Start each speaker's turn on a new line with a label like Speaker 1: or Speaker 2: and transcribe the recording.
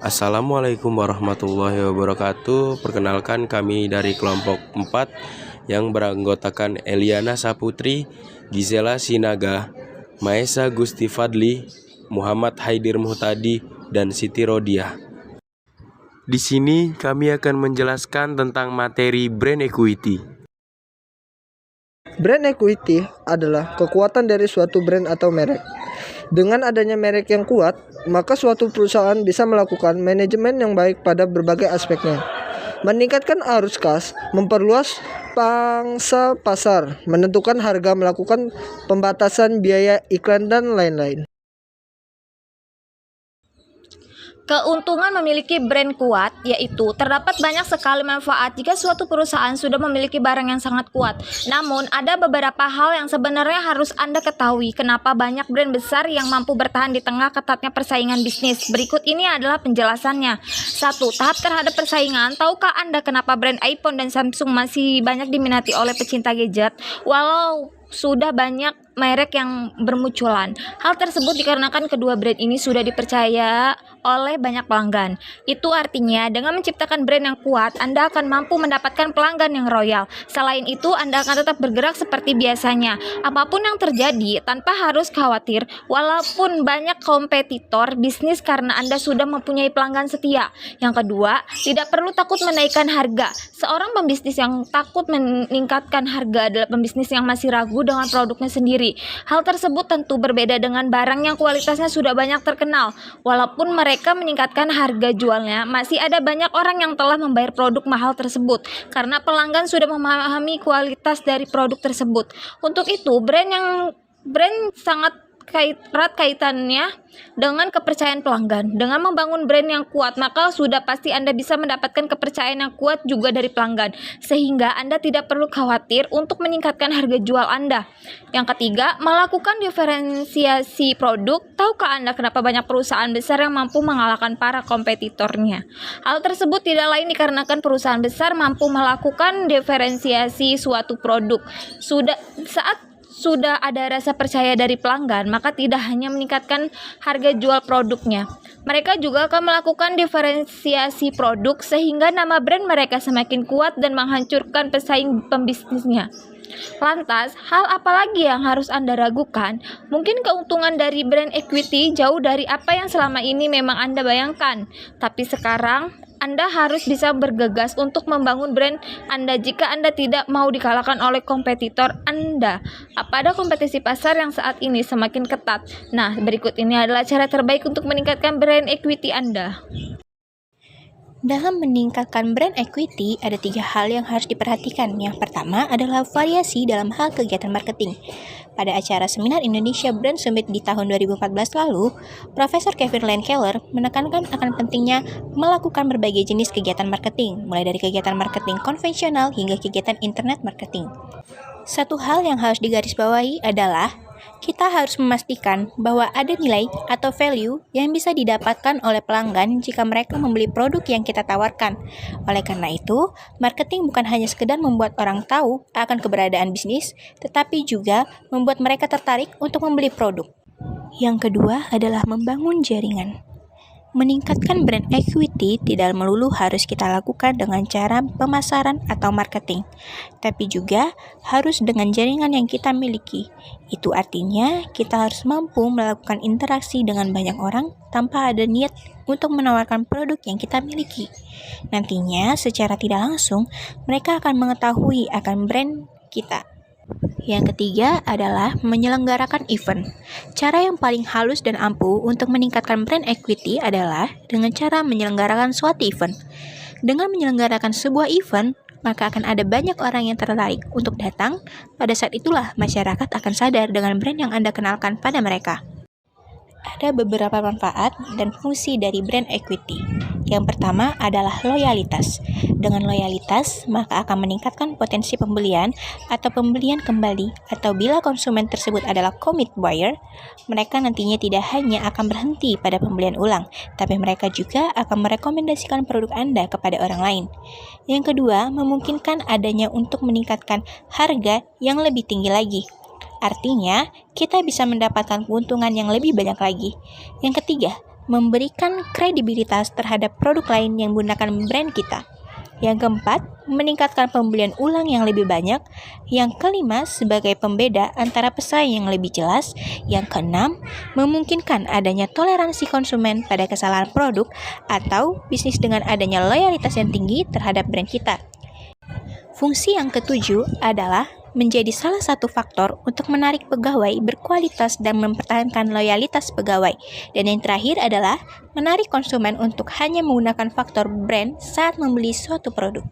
Speaker 1: Assalamualaikum warahmatullahi wabarakatuh. Perkenalkan, kami dari kelompok 4 yang beranggotakan Eliana Saputri, Gisela Sinaga, Maesa Gusti Fadli, Muhammad Haidir Muhtadi, dan Siti Rodiah. Di sini kami akan menjelaskan tentang materi brand equity.
Speaker 2: Brand equity adalah kekuatan dari suatu brand atau merek. Dengan adanya merek yang kuat, maka suatu perusahaan bisa melakukan manajemen yang baik pada berbagai aspeknya. Meningkatkan arus kas, memperluas pangsa pasar, menentukan harga, melakukan pembatasan biaya iklan, dan lain-lain.
Speaker 3: Keuntungan memiliki brand kuat yaitu terdapat banyak sekali manfaat jika suatu perusahaan sudah memiliki barang yang sangat kuat. Namun, ada beberapa hal yang sebenarnya harus Anda ketahui kenapa banyak brand besar yang mampu bertahan di tengah ketatnya persaingan bisnis. Berikut ini adalah penjelasannya. 1. Tahap terhadap persaingan. Tahukah Anda kenapa brand iPhone dan Samsung masih banyak diminati oleh pecinta gadget? Walau sudah banyak merek yang bermunculan. Hal tersebut dikarenakan kedua brand ini sudah dipercaya oleh banyak pelanggan. Itu artinya dengan menciptakan brand yang kuat, Anda akan mampu mendapatkan pelanggan yang loyal. Selain itu, Anda akan tetap bergerak seperti biasanya. Apapun yang terjadi, tanpa harus khawatir, walaupun banyak kompetitor bisnis karena Anda sudah mempunyai pelanggan setia. Yang kedua, tidak perlu takut menaikkan harga. Seorang pembisnis yang takut meningkatkan harga adalah pembisnis yang masih ragu dengan produknya sendiri. Hal tersebut tentu berbeda dengan barang yang kualitasnya sudah banyak terkenal. Walaupun mereka meningkatkan harga jualnya, masih ada banyak orang yang telah membayar produk mahal tersebut karena pelanggan sudah memahami kualitas dari produk tersebut. Untuk itu, brand sangat erat kaitannya dengan kepercayaan pelanggan. Dengan membangun brand yang kuat, maka sudah pasti Anda bisa mendapatkan kepercayaan yang kuat juga dari pelanggan, sehingga Anda tidak perlu khawatir untuk meningkatkan harga jual Anda. Yang ketiga, melakukan diferensiasi produk. Tahukah Anda kenapa banyak perusahaan besar yang mampu mengalahkan para kompetitornya? Hal tersebut tidak lain dikarenakan perusahaan besar mampu melakukan diferensiasi suatu produk. Sudah ada rasa percaya dari pelanggan, maka tidak hanya meningkatkan harga jual produknya, mereka juga akan melakukan diferensiasi produk sehingga nama brand mereka semakin kuat dan menghancurkan pesaing pembisnisnya. Lantas, hal apa lagi yang harus Anda ragukan? Mungkin keuntungan dari brand equity jauh dari apa yang selama ini memang Anda bayangkan. Tapi sekarang, Anda harus bisa bergegas untuk membangun brand Anda jika Anda tidak mau dikalahkan oleh kompetitor Anda. Pada kompetisi pasar yang saat ini semakin ketat. Nah, berikut ini adalah cara terbaik untuk meningkatkan brand equity Anda.
Speaker 4: Dalam meningkatkan brand equity, ada 3 hal yang harus diperhatikan. Yang pertama adalah variasi dalam hal kegiatan marketing. Pada acara Seminar Indonesia Brand Summit di tahun 2014 lalu, Profesor Kevin Lane Keller menekankan akan pentingnya melakukan berbagai jenis kegiatan marketing, mulai dari kegiatan marketing konvensional hingga kegiatan internet marketing. Satu hal yang harus digarisbawahi adalah kita harus memastikan bahwa ada nilai atau value yang bisa didapatkan oleh pelanggan jika mereka membeli produk yang kita tawarkan. Oleh karena itu, marketing bukan hanya sekedar membuat orang tahu akan keberadaan bisnis, tetapi juga membuat mereka tertarik untuk membeli produk. Yang kedua adalah membangun jaringan. Meningkatkan brand equity tidak melulu harus kita lakukan dengan cara pemasaran atau marketing, tapi juga harus dengan jaringan yang kita miliki. Itu artinya kita harus mampu melakukan interaksi dengan banyak orang tanpa ada niat untuk menawarkan produk yang kita miliki. Nantinya secara tidak langsung mereka akan mengetahui akan brand kita. Yang ketiga adalah menyelenggarakan event. Cara yang paling halus dan ampuh untuk meningkatkan brand equity adalah dengan cara menyelenggarakan suatu event. Dengan menyelenggarakan sebuah event, maka akan ada banyak orang yang tertarik untuk datang. Pada saat itulah masyarakat akan sadar dengan brand yang Anda kenalkan pada mereka. Ada beberapa manfaat dan fungsi dari brand equity. Yang pertama adalah loyalitas. Dengan loyalitas, maka akan meningkatkan potensi pembelian atau pembelian kembali, atau bila konsumen tersebut adalah commit buyer, mereka nantinya tidak hanya akan berhenti pada pembelian ulang, tapi mereka juga akan merekomendasikan produk Anda kepada orang lain. Yang kedua, memungkinkan adanya untuk meningkatkan harga yang lebih tinggi lagi. Artinya, kita bisa mendapatkan keuntungan yang lebih banyak lagi. Yang ketiga, memberikan kredibilitas terhadap produk lain yang menggunakan brand kita. Yang keempat, meningkatkan pembelian ulang yang lebih banyak. Yang kelima, sebagai pembeda antara pesaing yang lebih jelas. Yang keenam, memungkinkan adanya toleransi konsumen pada kesalahan produk atau bisnis dengan adanya loyalitas yang tinggi terhadap brand kita. Fungsi yang ketujuh adalah menjadi salah satu faktor untuk menarik pegawai berkualitas dan mempertahankan loyalitas pegawai. Dan yang terakhir adalah menarik konsumen untuk hanya menggunakan faktor brand saat membeli suatu produk.